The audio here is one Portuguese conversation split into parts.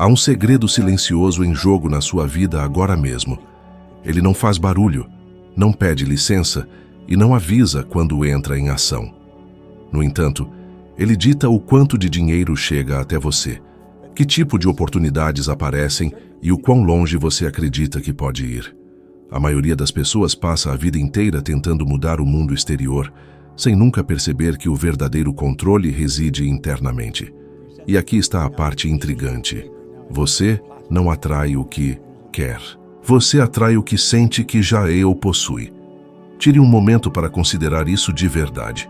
Há um segredo silencioso em jogo na sua vida agora mesmo. Ele não faz barulho, não pede licença e não avisa quando entra em ação. No entanto, ele dita o quanto de dinheiro chega até você, que tipo de oportunidades aparecem e o quão longe você acredita que pode ir. A maioria das pessoas passa a vida inteira tentando mudar o mundo exterior, sem nunca perceber que o verdadeiro controle reside internamente. E aqui está a parte intrigante. Você não atrai o que quer. Você atrai o que sente que já é ou possui. Tire um momento para considerar isso de verdade.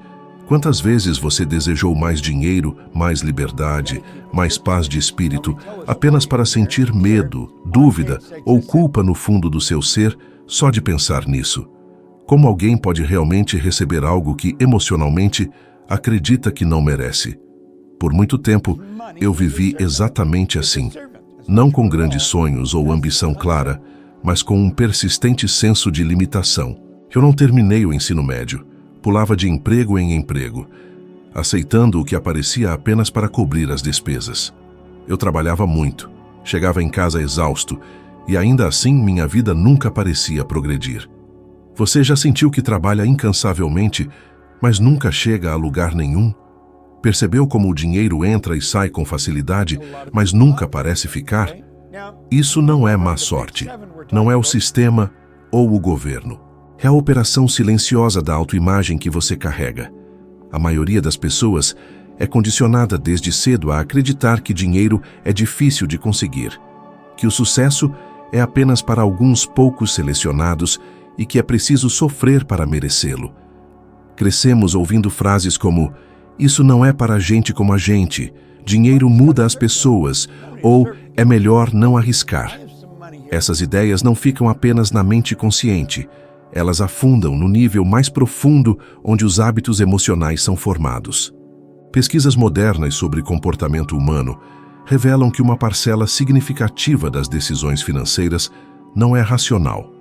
Quantas vezes você desejou mais dinheiro, mais liberdade, mais paz de espírito, apenas para sentir medo, dúvida ou culpa no fundo do seu ser, só de pensar nisso? Como alguém pode realmente receber algo que emocionalmente acredita que não merece? Por muito tempo, eu vivi exatamente assim. Não com grandes sonhos ou ambição clara, mas com um persistente senso de limitação. Eu não terminei o ensino médio. Pulava de emprego em emprego, aceitando o que aparecia apenas para cobrir as despesas. Eu trabalhava muito, chegava em casa exausto, e ainda assim minha vida nunca parecia progredir. Você já sentiu que trabalha incansavelmente, mas nunca chega a lugar nenhum? Percebeu como o dinheiro entra e sai com facilidade, mas nunca parece ficar? Isso não é má sorte, não é o sistema ou o governo. É a operação silenciosa da autoimagem que você carrega. A maioria das pessoas é condicionada desde cedo a acreditar que dinheiro é difícil de conseguir, que o sucesso é apenas para alguns poucos selecionados e que é preciso sofrer para merecê-lo. Crescemos ouvindo frases como: "Isso não é para gente como a gente", "Dinheiro muda as pessoas", ou "É melhor não arriscar". Essas ideias não ficam apenas na mente consciente. Elas afundam no nível mais profundo onde os hábitos emocionais são formados. Pesquisas modernas sobre comportamento humano revelam que uma parcela significativa das decisões financeiras não é racional.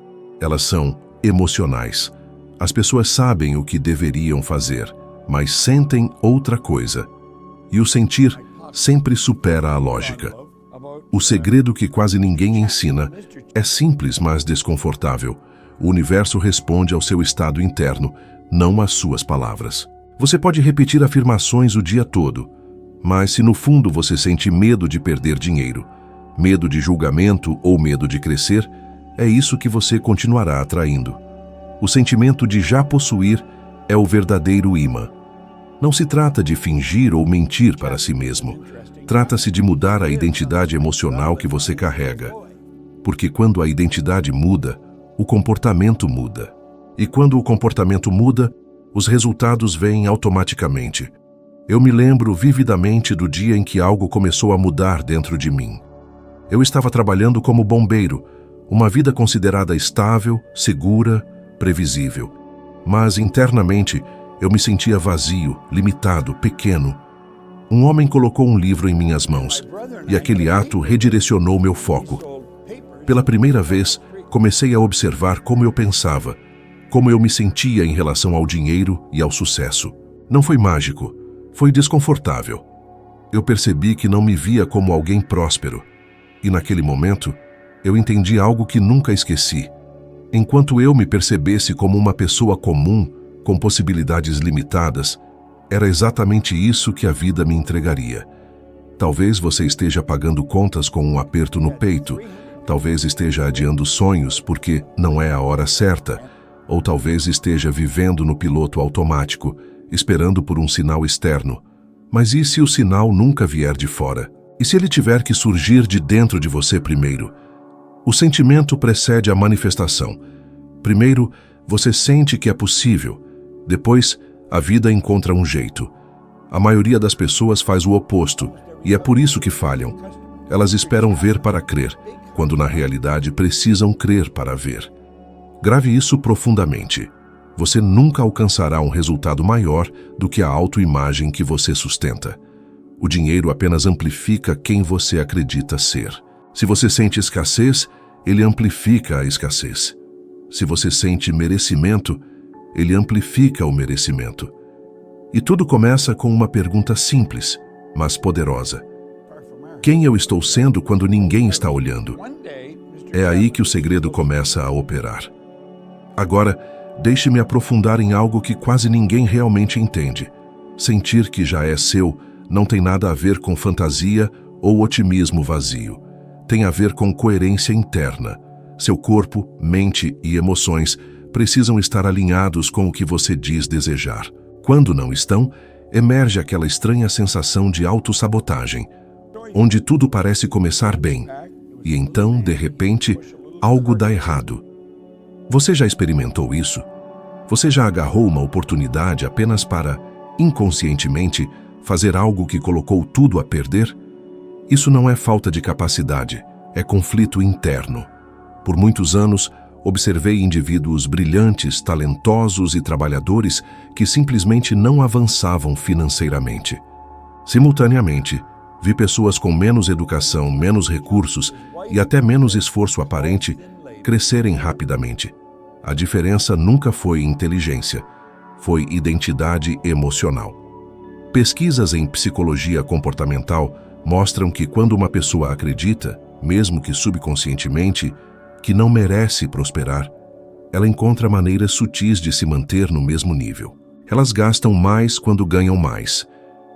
Elas são emocionais. As pessoas sabem o que deveriam fazer, mas sentem outra coisa. E o sentir sempre supera a lógica. O segredo que quase ninguém ensina é simples, mas desconfortável. O universo responde ao seu estado interno, não às suas palavras. Você pode repetir afirmações o dia todo, mas se no fundo você sente medo de perder dinheiro, medo de julgamento ou medo de crescer, é isso que você continuará atraindo. O sentimento de já possuir é o verdadeiro imã. Não se trata de fingir ou mentir para si mesmo. Trata-se de mudar a identidade emocional que você carrega. Porque quando a identidade muda, o comportamento muda. E quando o comportamento muda, os resultados vêm automaticamente. Eu me lembro vividamente do dia em que algo começou a mudar dentro de mim. Eu estava trabalhando como bombeiro, uma vida considerada estável, segura, previsível. Mas internamente, eu me sentia vazio, limitado, pequeno. Um homem colocou um livro em minhas mãos, e aquele ato redirecionou meu foco. Pela primeira vez, comecei a observar como eu pensava, como eu me sentia em relação ao dinheiro e ao sucesso. Não foi mágico, foi desconfortável. Eu percebi que não me via como alguém próspero. E naquele momento, eu entendi algo que nunca esqueci. Enquanto eu me percebesse como uma pessoa comum, com possibilidades limitadas, era exatamente isso que a vida me entregaria. Talvez você esteja pagando contas com um aperto no peito, talvez esteja adiando sonhos porque não é a hora certa, ou talvez esteja vivendo no piloto automático, esperando por um sinal externo. Mas e se o sinal nunca vier de fora? E se ele tiver que surgir de dentro de você primeiro? O sentimento precede a manifestação. Primeiro, você sente que é possível. Depois, a vida encontra um jeito. A maioria das pessoas faz o oposto, e é por isso que falham. Elas esperam ver para crer, quando na realidade precisam crer para ver. Grave isso profundamente. Você nunca alcançará um resultado maior do que a autoimagem que você sustenta. O dinheiro apenas amplifica quem você acredita ser. Se você sente escassez, ele amplifica a escassez. Se você sente merecimento, ele amplifica o merecimento. E tudo começa com uma pergunta simples, mas poderosa. Quem eu estou sendo quando ninguém está olhando? É aí que o segredo começa a operar. Agora, deixe-me aprofundar em algo que quase ninguém realmente entende. Sentir que já é seu não tem nada a ver com fantasia ou otimismo vazio. Tem a ver com coerência interna. Seu corpo, mente e emoções precisam estar alinhados com o que você diz desejar. Quando não estão, emerge aquela estranha sensação de autossabotagem, onde tudo parece começar bem, e então, de repente, algo dá errado. Você já experimentou isso? Você já agarrou uma oportunidade apenas para, inconscientemente, fazer algo que colocou tudo a perder? Isso não é falta de capacidade, é conflito interno. Por muitos anos, observei indivíduos brilhantes, talentosos e trabalhadores que simplesmente não avançavam financeiramente. Simultaneamente, vi pessoas com menos educação, menos recursos e até menos esforço aparente crescerem rapidamente. A diferença nunca foi inteligência, foi identidade emocional. Pesquisas em psicologia comportamental mostram que quando uma pessoa acredita, mesmo que subconscientemente, que não merece prosperar, ela encontra maneiras sutis de se manter no mesmo nível. Elas gastam mais quando ganham mais,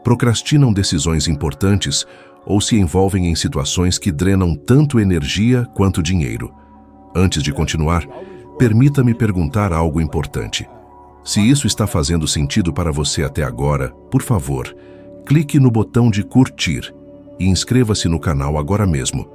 procrastinam decisões importantes ou se envolvem em situações que drenam tanto energia quanto dinheiro. Antes de continuar, permita-me perguntar algo importante. Se isso está fazendo sentido para você até agora, por favor, clique no botão de curtir e inscreva-se no canal agora mesmo.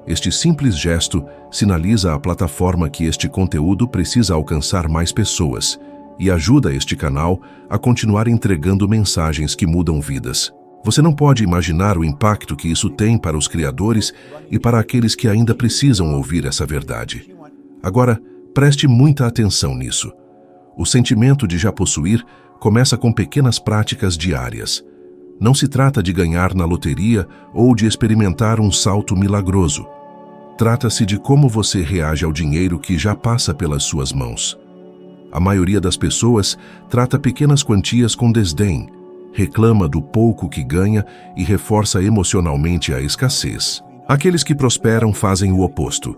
Este simples gesto sinaliza à plataforma que este conteúdo precisa alcançar mais pessoas e ajuda este canal a continuar entregando mensagens que mudam vidas. Você não pode imaginar o impacto que isso tem para os criadores e para aqueles que ainda precisam ouvir essa verdade. Agora, preste muita atenção nisso. O sentimento de já possuir começa com pequenas práticas diárias. Não se trata de ganhar na loteria ou de experimentar um salto milagroso. Trata-se de como você reage ao dinheiro que já passa pelas suas mãos. A maioria das pessoas trata pequenas quantias com desdém, reclama do pouco que ganha e reforça emocionalmente a escassez. Aqueles que prosperam fazem o oposto.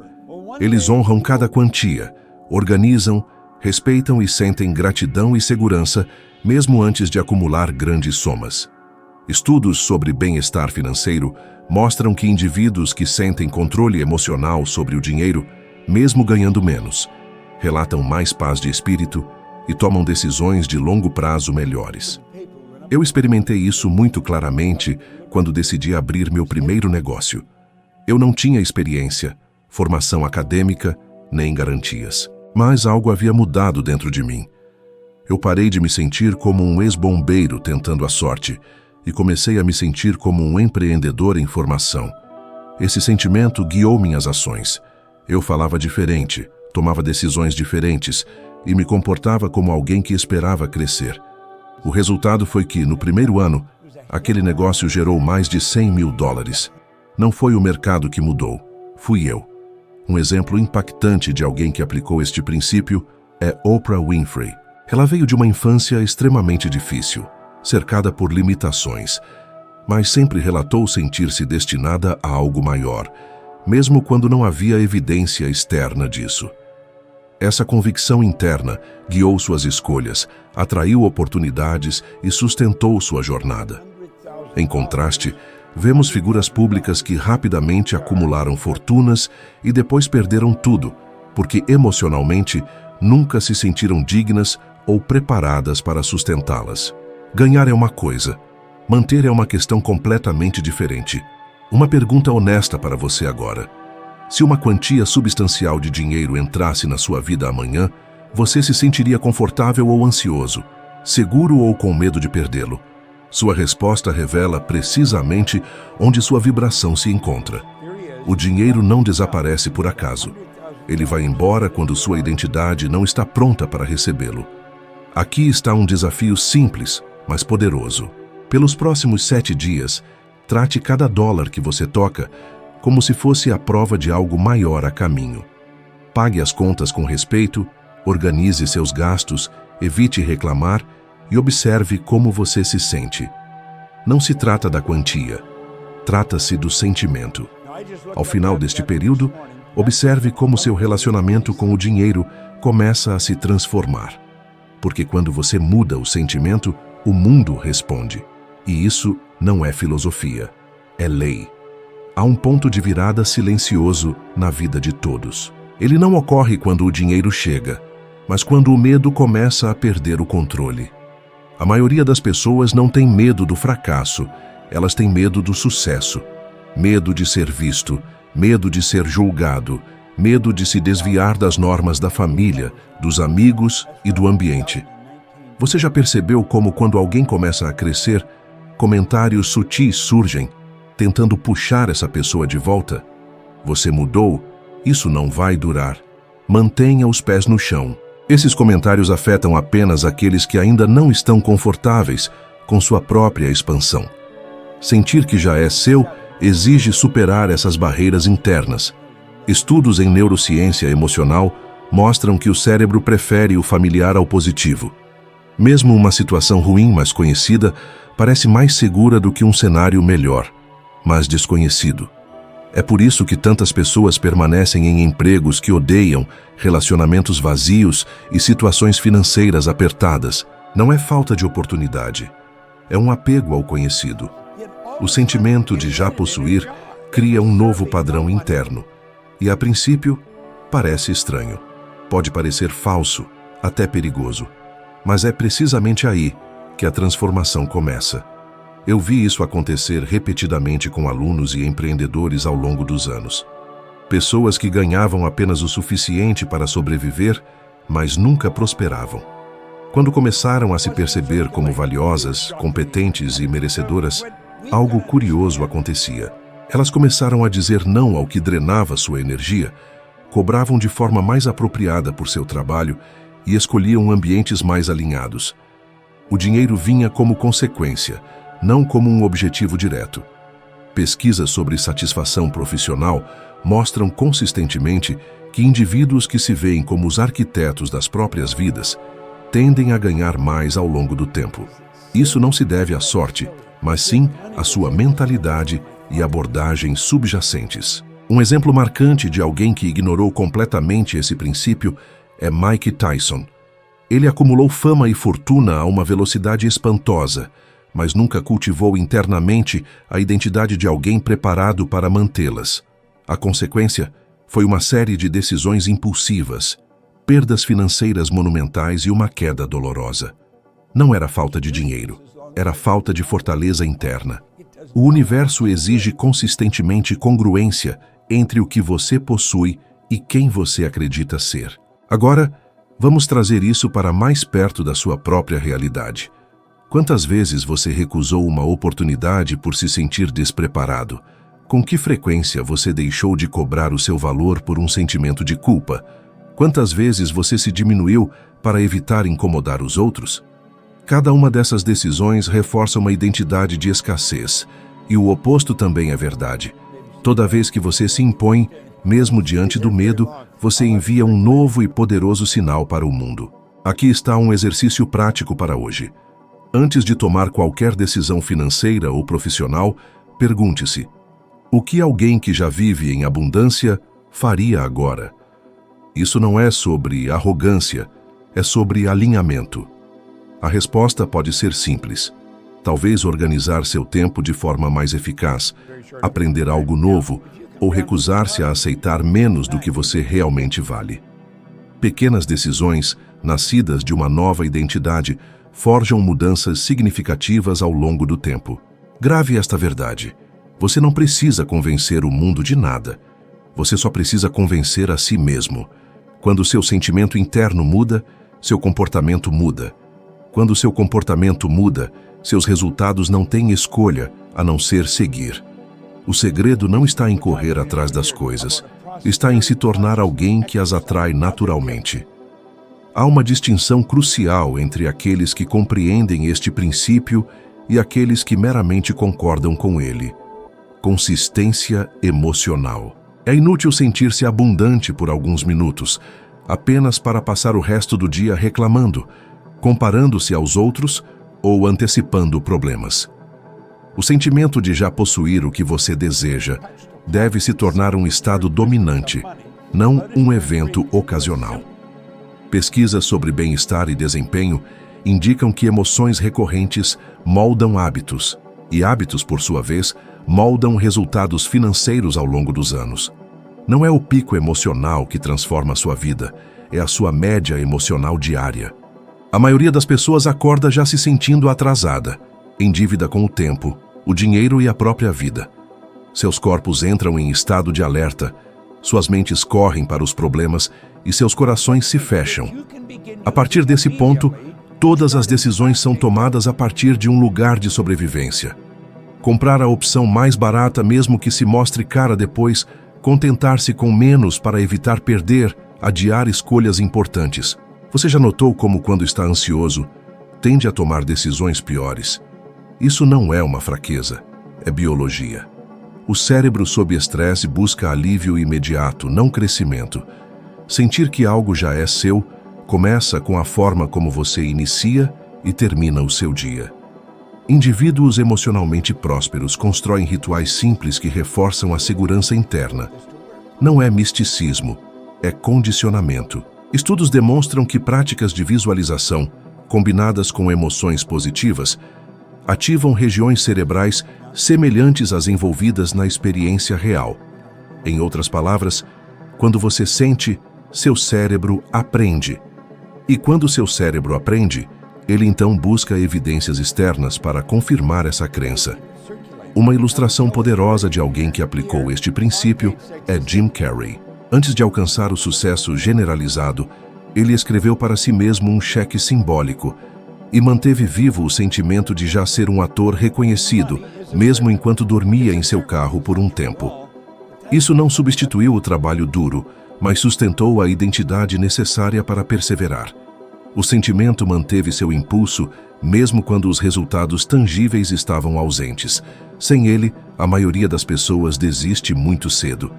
Eles honram cada quantia, organizam, respeitam e sentem gratidão e segurança, mesmo antes de acumular grandes somas. Estudos sobre bem-estar financeiro mostram que indivíduos que sentem controle emocional sobre o dinheiro, mesmo ganhando menos, relatam mais paz de espírito e tomam decisões de longo prazo melhores. Eu experimentei isso muito claramente quando decidi abrir meu primeiro negócio. Eu não tinha experiência, formação acadêmica, nem garantias. Mas algo havia mudado dentro de mim. Eu parei de me sentir como um ex-bombeiro tentando a sorte e comecei a me sentir como um empreendedor em formação. Esse sentimento guiou minhas ações. Eu falava diferente, tomava decisões diferentes e me comportava como alguém que esperava crescer. O resultado foi que, no primeiro ano, aquele negócio gerou mais de $100 mil. Não foi o mercado que mudou, fui eu. Um exemplo impactante de alguém que aplicou este princípio é Oprah Winfrey. Ela veio de uma infância extremamente difícil, cercada por limitações, mas sempre relatou sentir-se destinada a algo maior, mesmo quando não havia evidência externa disso. Essa convicção interna guiou suas escolhas, atraiu oportunidades e sustentou sua jornada. Em contraste, vemos figuras públicas que rapidamente acumularam fortunas e depois perderam tudo, porque emocionalmente nunca se sentiram dignas ou preparadas para sustentá-las. Ganhar é uma coisa, manter é uma questão completamente diferente. Uma pergunta honesta para você agora. Se uma quantia substancial de dinheiro entrasse na sua vida amanhã, você se sentiria confortável ou ansioso, seguro ou com medo de perdê-lo? Sua resposta revela precisamente onde sua vibração se encontra. O dinheiro não desaparece por acaso. Ele vai embora quando sua identidade não está pronta para recebê-lo. Aqui está um desafio simples, mas poderoso. Pelos próximos 7 dias, trate cada dólar que você toca como se fosse a prova de algo maior a caminho. Pague as contas com respeito, organize seus gastos, evite reclamar e observe como você se sente. Não se trata da quantia. Trata-se do sentimento. Ao final deste período, observe como seu relacionamento com o dinheiro começa a se transformar. Porque quando você muda o sentimento, o mundo responde. E isso não é filosofia, é lei. Há um ponto de virada silencioso na vida de todos. Ele não ocorre quando o dinheiro chega, mas quando o medo começa a perder o controle. A maioria das pessoas não tem medo do fracasso, elas têm medo do sucesso. Medo de ser visto, medo de ser julgado, medo de se desviar das normas da família, dos amigos e do ambiente. Você já percebeu como quando alguém começa a crescer, comentários sutis surgem, tentando puxar essa pessoa de volta? Você mudou, isso não vai durar. Mantenha os pés no chão. Esses comentários afetam apenas aqueles que ainda não estão confortáveis com sua própria expansão. Sentir que já é seu exige superar essas barreiras internas. Estudos em neurociência emocional mostram que o cérebro prefere o familiar ao positivo. Mesmo uma situação ruim, mas conhecida, parece mais segura do que um cenário melhor, mas desconhecido. É por isso que tantas pessoas permanecem em empregos que odeiam, relacionamentos vazios e situações financeiras apertadas. Não é falta de oportunidade, é um apego ao conhecido. O sentimento de já possuir cria um novo padrão interno e, a princípio, parece estranho. Pode parecer falso, até perigoso, mas é precisamente aí que a transformação começa. Eu vi isso acontecer repetidamente com alunos e empreendedores ao longo dos anos. Pessoas que ganhavam apenas o suficiente para sobreviver, mas nunca prosperavam. Quando começaram a se perceber como valiosas, competentes e merecedoras, algo curioso acontecia. Elas começaram a dizer não ao que drenava sua energia, cobravam de forma mais apropriada por seu trabalho e escolhiam ambientes mais alinhados. O dinheiro vinha como consequência, não como um objetivo direto. Pesquisas sobre satisfação profissional mostram consistentemente que indivíduos que se veem como os arquitetos das próprias vidas tendem a ganhar mais ao longo do tempo. Isso não se deve à sorte, mas sim à sua mentalidade e abordagens subjacentes. Um exemplo marcante de alguém que ignorou completamente esse princípio é Mike Tyson. Ele acumulou fama e fortuna a uma velocidade espantosa, mas nunca cultivou internamente a identidade de alguém preparado para mantê-las. A consequência foi uma série de decisões impulsivas, perdas financeiras monumentais e uma queda dolorosa. Não era falta de dinheiro, era falta de fortaleza interna. O universo exige consistentemente congruência entre o que você possui e quem você acredita ser. Agora, vamos trazer isso para mais perto da sua própria realidade. Quantas vezes você recusou uma oportunidade por se sentir despreparado? Com que frequência você deixou de cobrar o seu valor por um sentimento de culpa? Quantas vezes você se diminuiu para evitar incomodar os outros? Cada uma dessas decisões reforça uma identidade de escassez, e o oposto também é verdade. Toda vez que você se impõe, mesmo diante do medo, você envia um novo e poderoso sinal para o mundo. Aqui está um exercício prático para hoje. Antes de tomar qualquer decisão financeira ou profissional, pergunte-se: o que alguém que já vive em abundância faria agora? Isso não é sobre arrogância, é sobre alinhamento. A resposta pode ser simples. Talvez organizar seu tempo de forma mais eficaz, aprender algo novo ou recusar-se a aceitar menos do que você realmente vale. Pequenas decisões, nascidas de uma nova identidade, forjam mudanças significativas ao longo do tempo. Grave esta verdade. Você não precisa convencer o mundo de nada. Você só precisa convencer a si mesmo. Quando seu sentimento interno muda, seu comportamento muda. Quando seu comportamento muda, seus resultados não têm escolha a não ser seguir. O segredo não está em correr atrás das coisas, está em se tornar alguém que as atrai naturalmente. Há uma distinção crucial entre aqueles que compreendem este princípio e aqueles que meramente concordam com ele. Consistência emocional. É inútil sentir-se abundante por alguns minutos, apenas para passar o resto do dia reclamando, comparando-se aos outros ou antecipando problemas. O sentimento de já possuir o que você deseja deve se tornar um estado dominante, não um evento ocasional. Pesquisas sobre bem-estar e desempenho indicam que emoções recorrentes moldam hábitos, e hábitos, por sua vez, moldam resultados financeiros ao longo dos anos. Não é o pico emocional que transforma a sua vida, é a sua média emocional diária. A maioria das pessoas acorda já se sentindo atrasada, em dívida com o tempo, o dinheiro e a própria vida. Seus corpos entram em estado de alerta, suas mentes correm para os problemas e seus corações se fecham. A partir desse ponto, todas as decisões são tomadas a partir de um lugar de sobrevivência. Comprar a opção mais barata, mesmo que se mostre cara depois, contentar-se com menos para evitar perder, adiar escolhas importantes. Você já notou como, quando está ansioso, tende a tomar decisões piores? Isso não é uma fraqueza, é biologia. O cérebro sob estresse busca alívio imediato, não crescimento. Sentir que algo já é seu começa com a forma como você inicia e termina o seu dia. Indivíduos emocionalmente prósperos constroem rituais simples que reforçam a segurança interna. Não é misticismo, é condicionamento. Estudos demonstram que práticas de visualização, combinadas com emoções positivas, ativam regiões cerebrais semelhantes às envolvidas na experiência real. Em outras palavras, quando você sente, seu cérebro aprende. E quando seu cérebro aprende, ele então busca evidências externas para confirmar essa crença. Uma ilustração poderosa de alguém que aplicou este princípio é Jim Carrey. Antes de alcançar o sucesso generalizado, ele escreveu para si mesmo um cheque simbólico e manteve vivo o sentimento de já ser um ator reconhecido, mesmo enquanto dormia em seu carro por um tempo. Isso não substituiu o trabalho duro, mas sustentou a identidade necessária para perseverar. O sentimento manteve seu impulso, mesmo quando os resultados tangíveis estavam ausentes. Sem ele, a maioria das pessoas desiste muito cedo.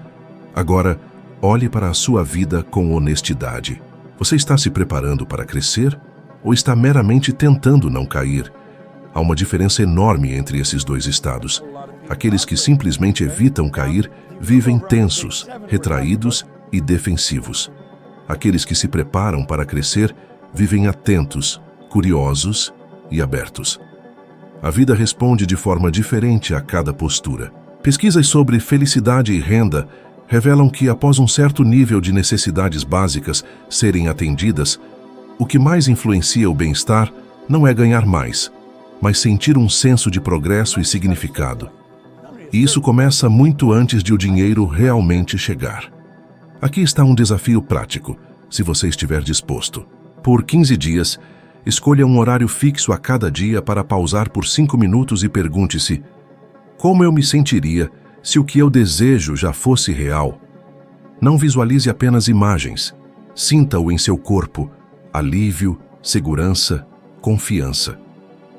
Agora, olhe para a sua vida com honestidade. Você está se preparando para crescer ou está meramente tentando não cair? Há uma diferença enorme entre esses dois estados. Aqueles que simplesmente evitam cair vivem tensos, retraídos e defensivos. Aqueles que se preparam para crescer vivem atentos, curiosos e abertos. A vida responde de forma diferente a cada postura. Pesquisas sobre felicidade e renda revelam que, após um certo nível de necessidades básicas serem atendidas, o que mais influencia o bem-estar não é ganhar mais, mas sentir um senso de progresso e significado. E isso começa muito antes de o dinheiro realmente chegar. Aqui está um desafio prático, se você estiver disposto. Por 15 dias, escolha um horário fixo a cada dia para pausar por 5 minutos e pergunte-se: como eu me sentiria se o que eu desejo já fosse real? Não visualize apenas imagens. Sinta-o em seu corpo: alívio, segurança, confiança.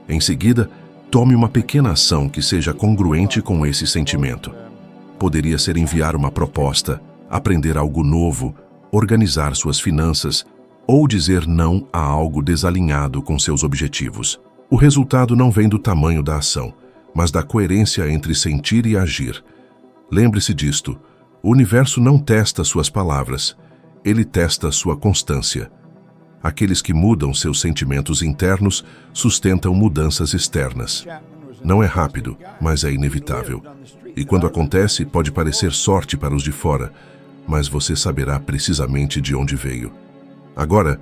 Em seguida, tome uma pequena ação que seja congruente com esse sentimento. Poderia ser enviar uma proposta, aprender algo novo, organizar suas finanças ou dizer não a algo desalinhado com seus objetivos. O resultado não vem do tamanho da ação, mas da coerência entre sentir e agir. Lembre-se disto: o universo não testa suas palavras, ele testa sua constância. Aqueles que mudam seus sentimentos internos sustentam mudanças externas. Não é rápido, mas é inevitável. E quando acontece, pode parecer sorte para os de fora, mas você saberá precisamente de onde veio. Agora,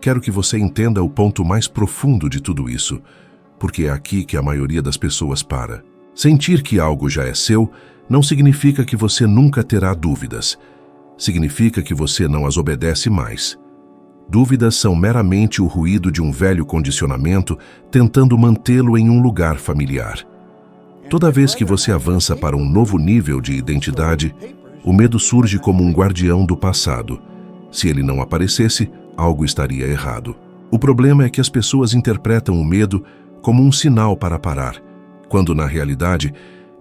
quero que você entenda o ponto mais profundo de tudo isso, porque é aqui que a maioria das pessoas para. Sentir que algo já é seu não significa que você nunca terá dúvidas. Significa que você não as obedece mais. Dúvidas são meramente o ruído de um velho condicionamento tentando mantê-lo em um lugar familiar. Toda vez que você avança para um novo nível de identidade, o medo surge como um guardião do passado. Se ele não aparecesse, algo estaria errado. O problema é que as pessoas interpretam o medo como um sinal para parar, quando na realidade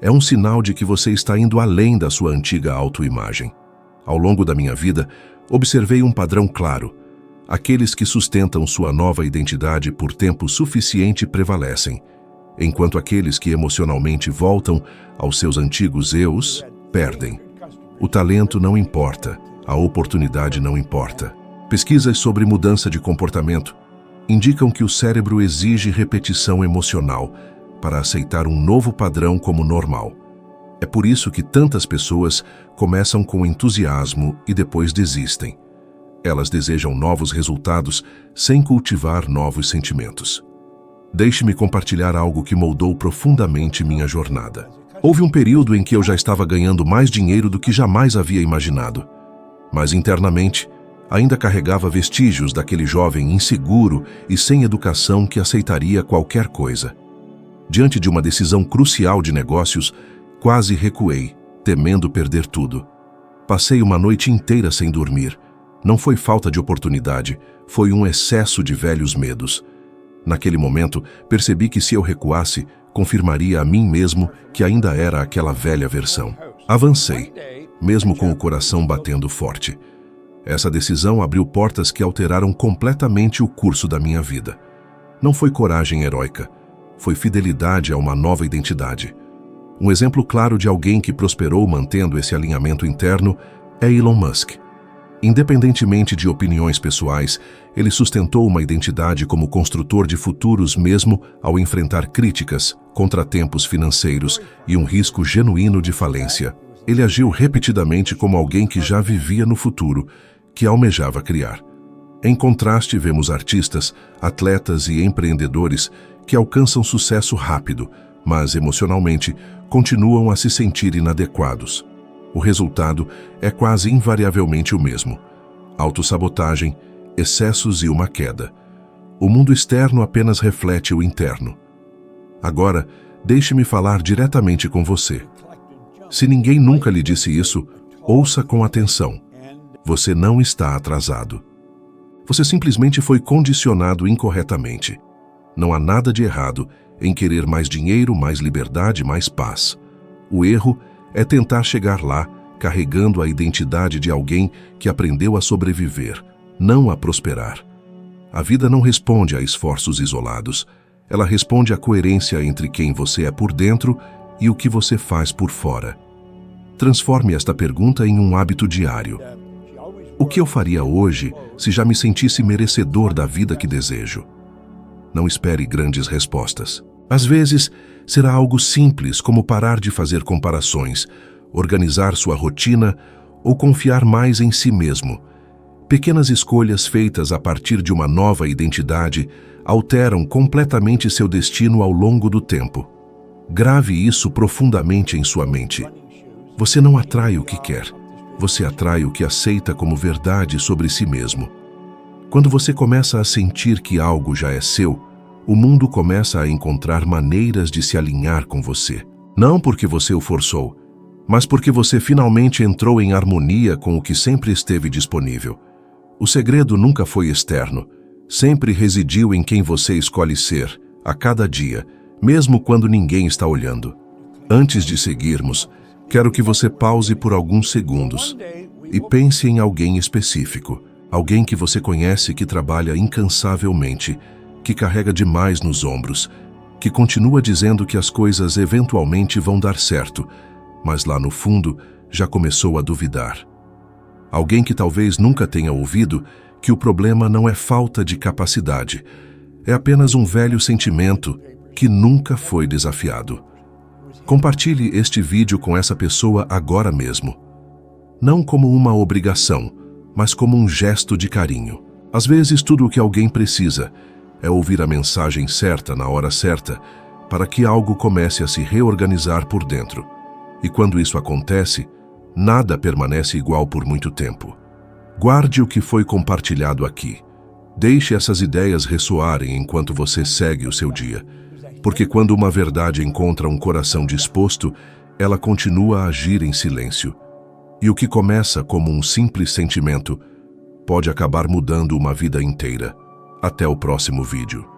é um sinal de que você está indo além da sua antiga autoimagem. Ao longo da minha vida, observei um padrão claro. Aqueles que sustentam sua nova identidade por tempo suficiente prevalecem. enquanto aqueles que emocionalmente voltam aos seus antigos eus perdem. O talento não importa, a oportunidade não importa. Pesquisas sobre mudança de comportamento indicam que o cérebro exige repetição emocional para aceitar um novo padrão como normal. É por isso que tantas pessoas começam com entusiasmo e depois desistem. Elas desejam novos resultados sem cultivar novos sentimentos. Deixe-me compartilhar algo que moldou profundamente minha jornada. Houve um período em que eu já estava ganhando mais dinheiro do que jamais havia imaginado. Mas internamente, ainda carregava vestígios daquele jovem inseguro e sem educação que aceitaria qualquer coisa. Diante de uma decisão crucial de negócios, quase recuei, temendo perder tudo. Passei uma noite inteira sem dormir. Não foi falta de oportunidade, foi um excesso de velhos medos. Naquele momento, percebi que se eu recuasse, confirmaria a mim mesmo que ainda era aquela velha versão. Avancei, mesmo com o coração batendo forte. Essa decisão abriu portas que alteraram completamente o curso da minha vida. Não foi coragem heróica, foi fidelidade a uma nova identidade. Um exemplo claro de alguém que prosperou mantendo esse alinhamento interno é Elon Musk. Independentemente de opiniões pessoais, ele sustentou uma identidade como construtor de futuros mesmo ao enfrentar críticas, contratempos financeiros e um risco genuíno de falência. Ele agiu repetidamente como alguém que já vivia no futuro, que almejava criar. Em contraste, vemos artistas, atletas e empreendedores que alcançam sucesso rápido, mas emocionalmente continuam a se sentir inadequados. O resultado é quase invariavelmente o mesmo: autossabotagem, excessos e uma queda. O mundo externo apenas reflete o interno. Agora, deixe-me falar diretamente com você. Se ninguém nunca lhe disse isso, ouça com atenção. Você não está atrasado. Você simplesmente foi condicionado incorretamente. Não há nada de errado em querer mais dinheiro, mais liberdade, mais paz. O erro é tentar chegar lá carregando a identidade de alguém que aprendeu a sobreviver, não a prosperar. A vida não responde a esforços isolados. Ela responde à coerência entre quem você é por dentro e o que você faz por fora. Transforme esta pergunta em um hábito diário. O que eu faria hoje se já me sentisse merecedor da vida que desejo? Não espere grandes respostas. Às vezes, será algo simples como parar de fazer comparações, organizar sua rotina ou confiar mais em si mesmo. Pequenas escolhas feitas a partir de uma nova identidade alteram completamente seu destino ao longo do tempo. Grave isso profundamente em sua mente. Você não atrai o que quer. Você atrai o que aceita como verdade sobre si mesmo. Quando você começa a sentir que algo já é seu, o mundo começa a encontrar maneiras de se alinhar com você. Não porque você o forçou, mas porque você finalmente entrou em harmonia com o que sempre esteve disponível. O segredo nunca foi externo, sempre residiu em quem você escolhe ser, a cada dia, mesmo quando ninguém está olhando. Antes de seguirmos, quero que você pause por alguns segundos e pense em alguém específico, alguém que você conhece que trabalha incansavelmente, que carrega demais nos ombros, que continua dizendo que as coisas eventualmente vão dar certo, mas lá no fundo já começou a duvidar. Alguém que talvez nunca tenha ouvido que o problema não é falta de capacidade, é apenas um velho sentimento que nunca foi desafiado. Compartilhe este vídeo com essa pessoa agora mesmo. Não como uma obrigação, mas como um gesto de carinho. Às vezes, tudo o que alguém precisa é ouvir a mensagem certa na hora certa para que algo comece a se reorganizar por dentro. E quando isso acontece, nada permanece igual por muito tempo. Guarde o que foi compartilhado aqui. Deixe essas ideias ressoarem enquanto você segue o seu dia. Porque quando uma verdade encontra um coração disposto, ela continua a agir em silêncio. E o que começa como um simples sentimento pode acabar mudando uma vida inteira. Até o próximo vídeo.